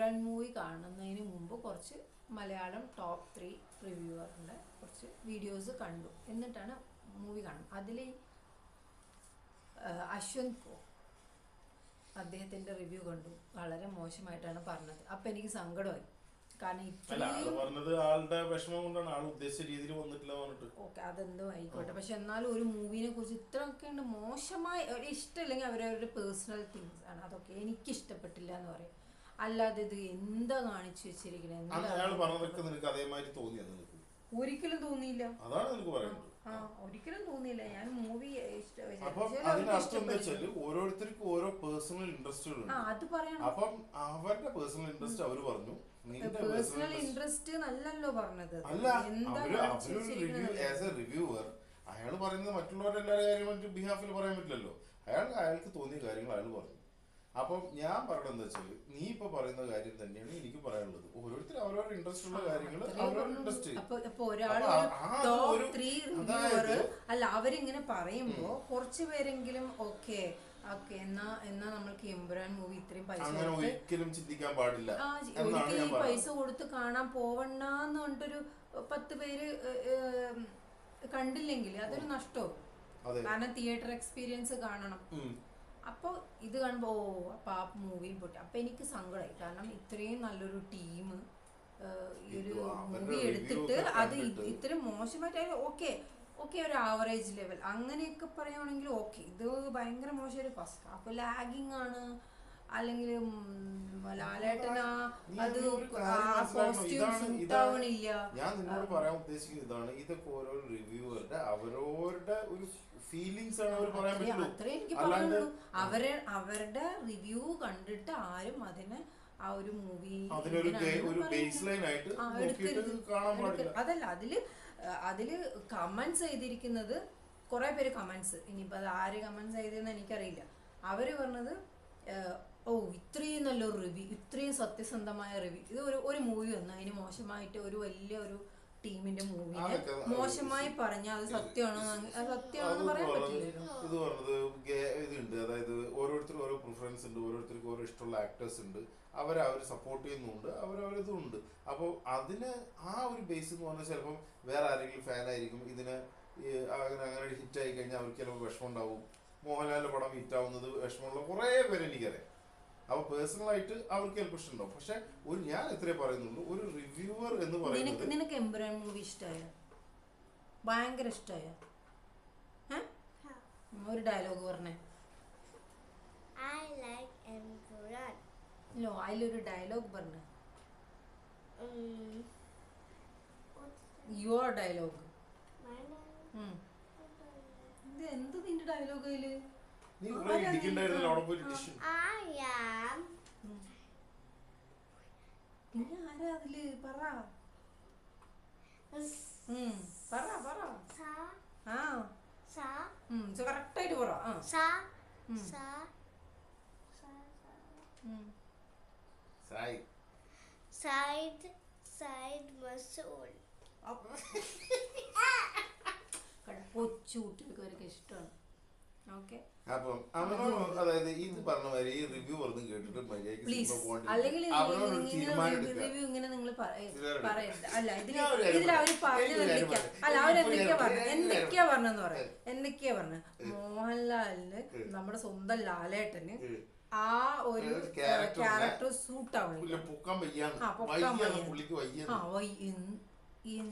Empuraan movie കാണുന്നതിന് മുമ്പ് കുറച്ച് മലയാളം ടോപ്പ് 3 റിവ്യൂവറിൻ്റെ കുറച്ച് വീഡിയോസ് കണ്ടു. എന്നിട്ടാണ് മൂവി കാണുന്നത്. അതിൽ അശ്വന്ത് കോ അദ്ദേഹത്തിൻ്റെ റിവ്യൂ കണ്ടു. വളരെ മോശമായിട്ടാണ് പറഞ്ഞത്. അപ്പം എനിക്ക് സങ്കടമായി. കാരണം ആളുടെ വിഷമം കൊണ്ടാണ് ആൾ ഉദ്ദേശിച്ച രീതിയിൽ വന്നിട്ടില്ല പറഞ്ഞിട്ട്. ഓക്കെ, അതെന്തോ ആയിക്കോട്ടെ. പക്ഷെ എന്നാലും ഒരു മൂവിനെ കുറിച്ച് ഇത്രയൊക്കെ ഉണ്ട് മോശമായി ഇഷ്ടമില്ലെങ്കിൽ അവരവരുടെ പേഴ്സണൽ തിങ്സ് ആണ്. അതൊക്കെ എനിക്ക് ഇഷ്ടപ്പെട്ടില്ല എന്ന് പറയും. അല്ലാതെ ഇത് എന്താ കാണിച്ചു വെച്ചിരിക്കണേ? ഒരിക്കലും തോന്നിയില്ല. ഒരിക്കലും തോന്നിയില്ല. ഞാൻ മൂവി ഓരോരുത്തർക്കും ഓരോ പേഴ്സണൽ ഇൻട്രസ്റ്റുകളുണ്ട്. അത് പറയണം. അപ്പം അവരുടെ പേഴ്സണൽ ഇൻട്രസ്റ്റ് അവർ പറഞ്ഞു. പേഴ്സണൽ ഇൻട്രസ്റ്റ് നല്ലല്ലോ പറഞ്ഞത്. റിവ്യൂവർ അയാൾ പറയുന്നത് മറ്റുള്ളവരുടെ എല്ലാ കാര്യം ബിഹാഫിൽ പറയാൻ പറ്റില്ലല്ലോ. അയാൾക്ക് തോന്നിയ കാര്യങ്ങൾ അയാൾ പറഞ്ഞു. അപ്പം ഞാൻ പറയണെന്ന് വെച്ചാൽ നീ ഇപ്പൊ പറയുന്ന കാര്യം തന്നെയാണ് എനിക്ക് പറയാനുള്ളത്. ഓരോരുത്തർ അവരവരുടെ ഇൻട്രസ്റ്റ് ഉള്ള കാര്യങ്ങൾ അവരവരുടെ ഇൻട്രസ്റ്റ്. അല്ല, അവരിങ്ങനെ പറയുമ്പോ കുറച്ചു പേരെങ്കിലും ഓക്കെ എന്നാ നമ്മൾക്ക് എമ്പുരാൻ മൂവി ഇത്രയും ഒരിക്കലും ചിന്തിക്കാൻ പാടില്ല. ഒരിക്കലും ഈ പൈസ കൊടുത്ത് കാണാൻ പോവണ്ടെന്ന് പറഞ്ഞിട്ടൊരു 10 പേര് കണ്ടില്ലെങ്കിൽ അതൊരു നഷ്ടവും. കാരണം തിയേറ്റർ എക്സ്പീരിയൻസ് കാണണം. അപ്പോൾ ഇത് കാണുമ്പോൾ അപ്പോൾ ആ മൂവിയും പൊട്ടി. അപ്പോൾ എനിക്ക് സങ്കടമായി. കാരണം ഇത്രയും നല്ലൊരു ടീം ഈ ഒരു മൂവി എടുത്തിട്ട് അത് ഇത്രയും മോശമായിട്ടായാലും ഓക്കെ ഒരു ആവറേജ് ലെവൽ അങ്ങനെയൊക്കെ പറയുകയാണെങ്കിൽ ഓക്കെ. ഇത് ഭയങ്കര മോശം. ഫസ്റ്റ് ഹാഫ് ലാഗിങ് ആണ്. അല്ലെങ്കിൽ ലാലേട്ടനാ അത് കോസ്റ്റ്യൂം സൂട്ട് ആവണില്ല. ഞാൻ നിന്നോട് പറയാൻ ഉദ്ദേശിക്കുന്നത് ഇതാണ്. ഇതൊക്കെ ഓരോ റിവ്യൂവറുടെ അവരവരുടെ ഒരു ഫീലിംഗ്സ് ആണ് അവർ പറയാൻ പറ്റുള്ളൂ. അത്രേ എനിക്ക് പറയുള്ളൂ. അവരുടെ റിവ്യൂ കണ്ടിട്ട് ആരും അതിനെ ആ ഒരു മൂവി അതല്ല. അതില് കമന്റ്സ് ചെയ്തിരിക്കുന്നത് കുറെ പേര് കമന്റ്സ്. ഇനിയിപ്പോ അത് ആര് കമന്റ്സ് ചെയ്തെന്ന് എനിക്കറിയില്ല. അവര് പറഞ്ഞത് ഇത്രയും നല്ലൊരു റിവ്യൂ, ഇത്രയും സത്യസന്ധമായ റിവ്യൂ. ഇത് ഒരു മൂവി വന്നു അതിന് മോശമായിട്ട് ഒരു വലിയ ഒരു ടീമിന്റെ മൂവിനെ മോശമായി പറഞ്ഞാൽ അത് സത്യമാണെന്ന് പറയാൻ പറ്റില്ല. ഇത് പറഞ്ഞത് ഇതുണ്ട്. അതായത് ഓരോരുത്തർക്കും ഓരോ പ്രിഫറൻസ് ഉണ്ട്. ഓരോരുത്തർക്കും ഓരോ ഇഷ്ടമുള്ള ആക്ടേഴ്സ് ഉണ്ട്. അവര് സപ്പോർട്ട് ചെയ്യുന്നുണ്ട്. അവരവരിതുണ്ട്. അപ്പോൾ അതിന് ആ ഒരു ബേസ് എന്ന് പറഞ്ഞാൽ ചിലപ്പം വേറെ ആരെങ്കിലും ഫാൻ ആയിരിക്കും. ഇതിന് അങ്ങനെ ഹിറ്റ് ആയി കഴിഞ്ഞാൽ അവർക്ക് ചിലപ്പോൾ വിഷമം ഉണ്ടാവും. മോഹൻലാലിന്റെ പടം ഹിറ്റ് ആവുന്നത് വിഷമമുള്ള കുറേ പേര് എനിക്കറിയാം. അപ്പോൾ പേഴ്സണലായിട്ട് അവർക്ക് ചിലപ്പോൾ ഇഷ്ടമുണ്ടാവും. പക്ഷെ ഞാൻ എത്രയേ പറയുന്നുള്ളൂ, ഒരു റിവ്യൂവർ എന്ന് പറയുന്നത്. നിനക്ക് എമ്പുരാൻ മൂവി ഇഷ്ടമായ? ഭയങ്കര ഇഷ്ടമായ? ഒരു ഡയലോഗ് പറഞ്ഞേ. അതിലൊരു ഡയലോഗ് പറഞ്ഞേ. Your dialogue. എന്ത് നിന്റെ ഡയലോഗ് അതില്? പിന്നെ ആരാ അതില്? പറ. കറക്റ്റായിട്ട് പറ. കൊച്ചു കുട്ടികൾക്ക് ഇഷ്ടമാണ്. അപ്പം അതായത് ഇത് പറഞ്ഞ മാതിരി ഈ റിവ്യൂ ഒന്നും കേട്ടിട്ട് അല്ലെങ്കിൽ റിവ്യൂ ഇങ്ങനെ നിങ്ങൾ പറയരുത്. അല്ല ഇതിൽ അവര് പറഞ്ഞത് എന്തൊക്കെയാ പറഞ്ഞെന്ന് പറയാം. എന്തൊക്കെയാ പറഞ്ഞ മോഹൻലാലിന് നമ്മുടെ സ്വന്തം ലാലേട്ടന് ആ ഒരു ക്യാരക്ടർ സൂട്ട് ആവണില്ല.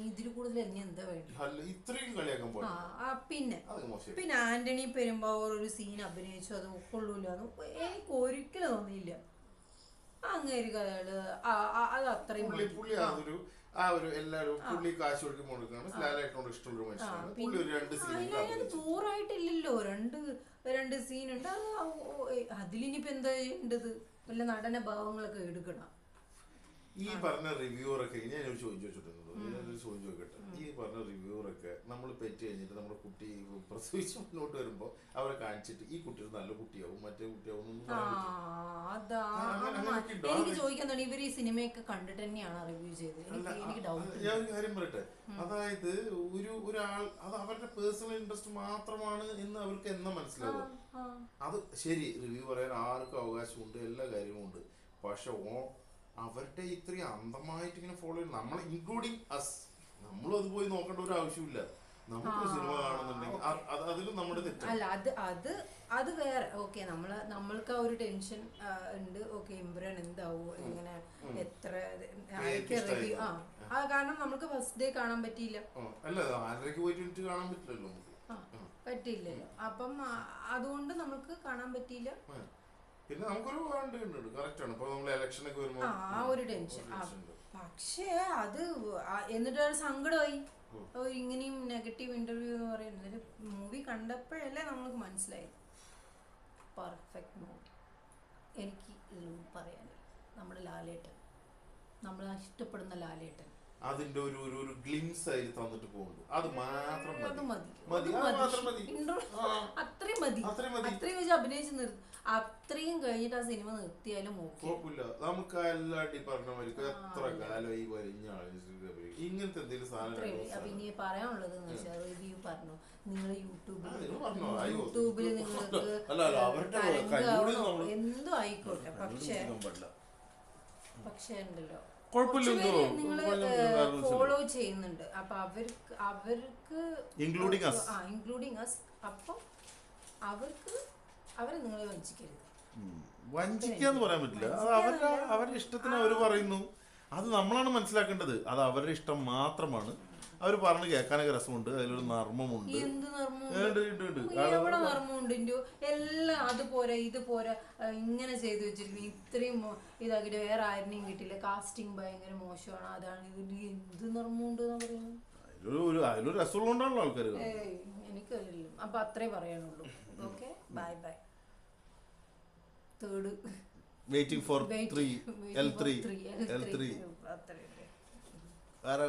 ഇതിൽ കൂടുതൽ എന്നെ എന്താ വേണ്ടി? പിന്നെ ആന്റണി പെരുമ്പാവൂർ ഒരു സീൻ അഭിനയിച്ചു, അത് കൊള്ളൂല. എനിക്ക് ഒരിക്കലും തോന്നിയില്ല. അങ്ങേര് കഥകള് അത് അത്രയും ദൂറായിട്ടില്ലല്ലോ. രണ്ട് സീനുണ്ട്. അതിലിനിപ്പോ എന്താ ചെയ്യേണ്ടത്? വല്ല നടന ഭാവങ്ങളൊക്കെ എടുക്കണം. ഈ പറഞ്ഞ റിവ്യൂറൊക്കെ ഞാനൊരു ചോദിച്ചു വെച്ചിട്ടുണ്ട്. ചോദിക്കട്ടെ, ഈ പറഞ്ഞ റിവ്യൂറൊക്കെ നമ്മൾ പെറ്റ് കഴിഞ്ഞിട്ട് നമ്മുടെ കുട്ടി പ്രസവിച്ച് മുന്നോട്ട് വരുമ്പോ അവരെ കാണിച്ചിട്ട് ഈ കുട്ടി നല്ല കുട്ടിയാവും മറ്റേ കുട്ടിയാവും എനിക്ക് ചോദിക്കാൻ തോന്നി. ഇവർ ഈ സിനിമയൊക്കെ കണ്ടിട്ട് തന്നെയാണ് റിവ്യൂ ചെയ്തത്. ഞാൻ ഒരു കാര്യം പറയട്ടെ. അതായത് ഒരാൾ അത് അവരുടെ പേഴ്സണൽ ഇൻട്രസ്റ്റ് മാത്രമാണ് എന്ന് അവർക്ക് എന്നാ മനസ്സിലാവും. അത് ശരി, റിവ്യൂ പറയാൻ ആർക്കും അവകാശമുണ്ട്, എല്ലാ കാര്യവും ഉണ്ട്. പക്ഷെ അവരുടെ ഇത്രയും അന്ധമായിട്ട് ഇങ്ങനെ ഫോളോ ചെയ്യണം, നമ്മൾ ഇൻക്ലൂഡിങ് അസ്, നമ്മളും അത് പോയി നോക്കേണ്ട ഒരു ആവശ്യമില്ല. നമുക്ക് സിനിമ കാണുന്നുണ്ടെങ്കിൽ അതിലും നമ്മുടെ തെറ്റാണ്. അല്ല അത് വേറെ. ഓക്കെ, നമ്മൾക്ക് ആ ഒരു ടെൻഷൻ ഉണ്ട്. ഓക്കെ, ഇമ്രാൻ എന്താവോ, എങ്ങനെ എത്ര റിവ്യൂ. കാരണം നമുക്ക് ഫസ്റ്റ് ഡേ കാണാൻ പറ്റിയില്ല. അല്ല, 6:30 പോയിട്ട് കാണാൻ പറ്റില്ലല്ലോ, പറ്റില്ലല്ലോ. അപ്പം അതുകൊണ്ട് നമുക്ക് കാണാൻ പറ്റിയില്ല. പിന്നെ നമുക്കൊരു കറക്റ്റ് ആണ്. ഇപ്പൊ നമ്മൾ ഇലക്ഷൻ ഒക്കെ വരുമ്പോൾ ആ ഒരു ടെൻഷൻ. പക്ഷേ അത് എന്നിട്ട് സങ്കടമായി ഇങ്ങനെയും നെഗറ്റീവ് ഇന്റർവ്യൂ എന്ന് പറയുന്നത്. മൂവി കണ്ടപ്പോഴല്ലേ നമ്മൾക്ക് മനസ്സിലായി പെർഫെക്റ്റ് മൂവി. എനിക്ക് പറയാനില്ല, നമ്മുടെ ലാലേട്ടൻ, നമ്മൾ ഇഷ്ടപ്പെടുന്ന ലാലേട്ടൻ, അതിന്റെ ഒരു ഗ്ലിംസ് അതിൽ തന്നിട്ട് പോകുന്നുണ്ട്. അത് മാത്രം അത്രയും മതി. അത്രയും വെച്ച് അഭിനയിച്ച് നിർത്തി. അത്രയും കഴിഞ്ഞിട്ട് ആ സിനിമ നിർത്തിയാലും കുഴപ്പമില്ല. നമുക്ക് എല്ലാടി പറഞ്ഞ എത്ര കാലം ഈ വലിഞ്ഞ ഇങ്ങനത്തെ എന്തെങ്കിലും സാധനം. പിന്നെ പറയാനുള്ളത് റിവ്യൂ പറഞ്ഞു. നിങ്ങൾ യൂട്യൂബിൽ നിങ്ങൾക്ക് എന്തോ ആയിക്കോട്ടെ, പക്ഷേ ഉണ്ടല്ലോ നിങ്ങള് ഫോളോ ചെയ്യുന്നുണ്ട്. അപ്പൊ അവർക്ക് ഇൻക്ലൂഡിങ് അസ്, അപ്പൊ അവരെ നിങ്ങളെ വഞ്ചിക്കരുത്. വഞ്ചിക്കാന്ന് പറയാൻ പറ്റില്ല. അത് അവരുടെ ഇഷ്ടത്തിന് അവർ പറയുന്നു. അത് നമ്മളാണ് മനസ്സിലാക്കേണ്ടത്. അത് അവരുടെ ഇഷ്ടം മാത്രമാണ്. അവർ പറഞ്ഞു കേൾക്കാനൊക്കെ രസമുണ്ട്, അതിലൊരു നർമ്മമുണ്ട്. എന്ത് നർമ്മമുണ്ട്? എവിടെ നർമ്മമുണ്ട്? എല്ലാം അത് പോരാ ഇത് പോരാ ഇങ്ങനെ ചെയ്തു വെച്ചിരിക്കുന്നു. ഇത്രയും ഇതാക്കിട്ട് വേറെ ആരെയും കിട്ടില്ല, കാസ്റ്റിംഗ് ഭയങ്കര മോശമാണ്, അതാണ് എന്ത് നർമ്മമുണ്ട് എന്ന് പറയുന്നത്. അതിലൊരു രസമുള്ളതുകൊണ്ടാണല്ലോ ആൾക്കാർ. എനിക്കറിയില്ല. അപ്പൊ അത്രേ പറയാനുള്ളൂ. Okay, bye bye. Third waiting for 3 L3 അത്രേ. Gara,